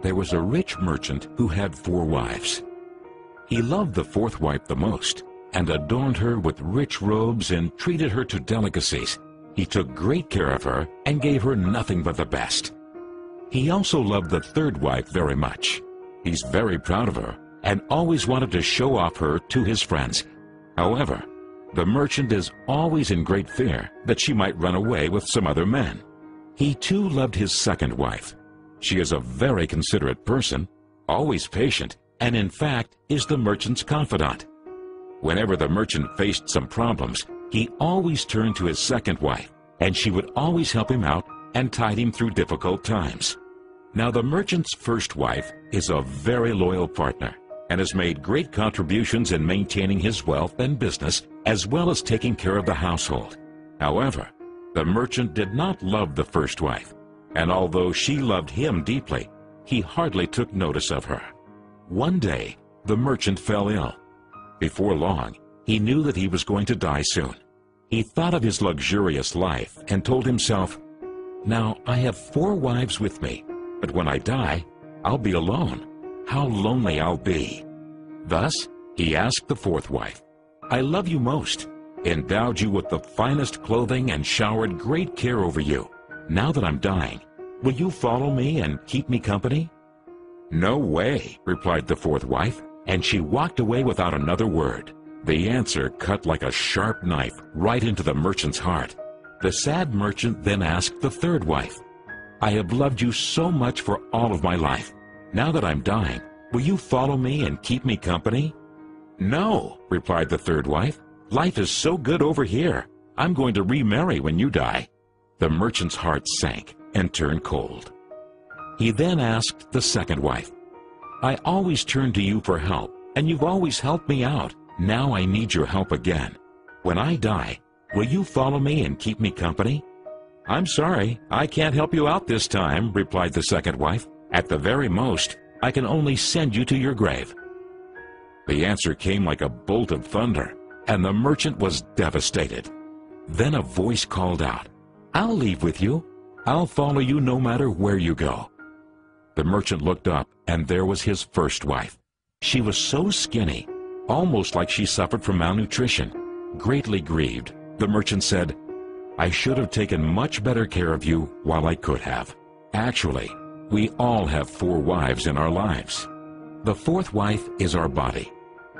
there was a rich merchant who had 4 wives. He loved the 4th wife the most, and adorned her with rich robes and treated her to delicacies. He took great care of her and gave her nothing but the best. He also loved the 3rd wife very much. He's very proud of her and always wanted to show off her to his friends. However, the merchant is always in great fear that she might run away with some other men. He too loved his 2nd wife. She is a very considerate person, always patient, and in fact is the merchant's confidant. Whenever the merchant faced some problems, he always turned to his 2nd wife, and she would always help him out and tide him through difficult times. Now the merchant's 1st wife is a very loyal partner and has made great contributions in maintaining his wealth and business as well as taking care of the household. However, the merchant did not love the 1st wife, and although she loved him deeply, he hardly took notice of her. One day, the merchant fell ill. Before long, he knew that he was going to die soon. He thought of his luxurious life and told himself, "Now I have 4 wives with me, but when I die, I'll be alone. How lonely I'll be." Thus, he asked the 4th wife, "I love you most, endowed you with the finest clothing and showered great care over you. Now that I'm dying, will you follow me and keep me company?" "No way," replied the 4th wife, and she walked away without another word. The answer cut like a sharp knife right into the merchant's heart. The sad merchant then asked the 3rd wife, "I have loved you so much for all of my life. Now that I'm dying, will you follow me and keep me company?" "No," replied the 3rd wife. "Life is so good over here. I'm going to remarry when you die." The merchant's heart sank and turned cold. He then asked the 2nd wife, "I always turn to you for help, and you've always helped me out. Now I need your help again. When I die, will you follow me and keep me company?" "I'm sorry, I can't help you out this time," replied the 2nd wife. "At the very most, I can only send you to your grave." The answer came like a bolt of thunder, and the merchant was devastated. Then a voice called out, "I'll leave with you. I'll follow you no matter where you go." The merchant looked up, and there was his 1st wife. She was so skinny, almost like she suffered from malnutrition. Greatly grieved, the merchant said, "I should have taken much better care of you while I could have." Actually, we all have 4 wives in our lives. The 4th wife is our body.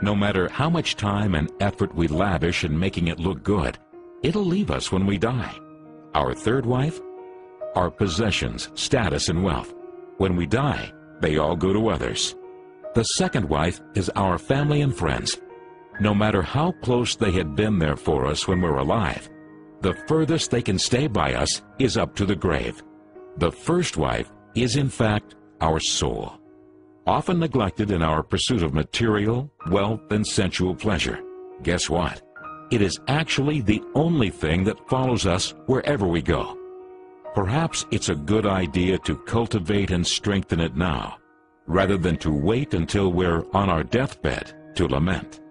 No matter how much time and effort we lavish in making it look good, it'll leave us when we die. Our 3rd wife? Our possessions, status, and wealth. When we die, they all go to others. The 2nd wife is our family and friends. No matter how close they had been there for us when we're alive, the furthest they can stay by us is up to the grave. The 1st wife is in fact our soul, often neglected in our pursuit of material, wealth, and sensual pleasure. Guess what? It is actually the only thing that follows us wherever we go. Perhaps it's a good idea to cultivate and strengthen it now, rather than to wait until we're on our deathbed to lament.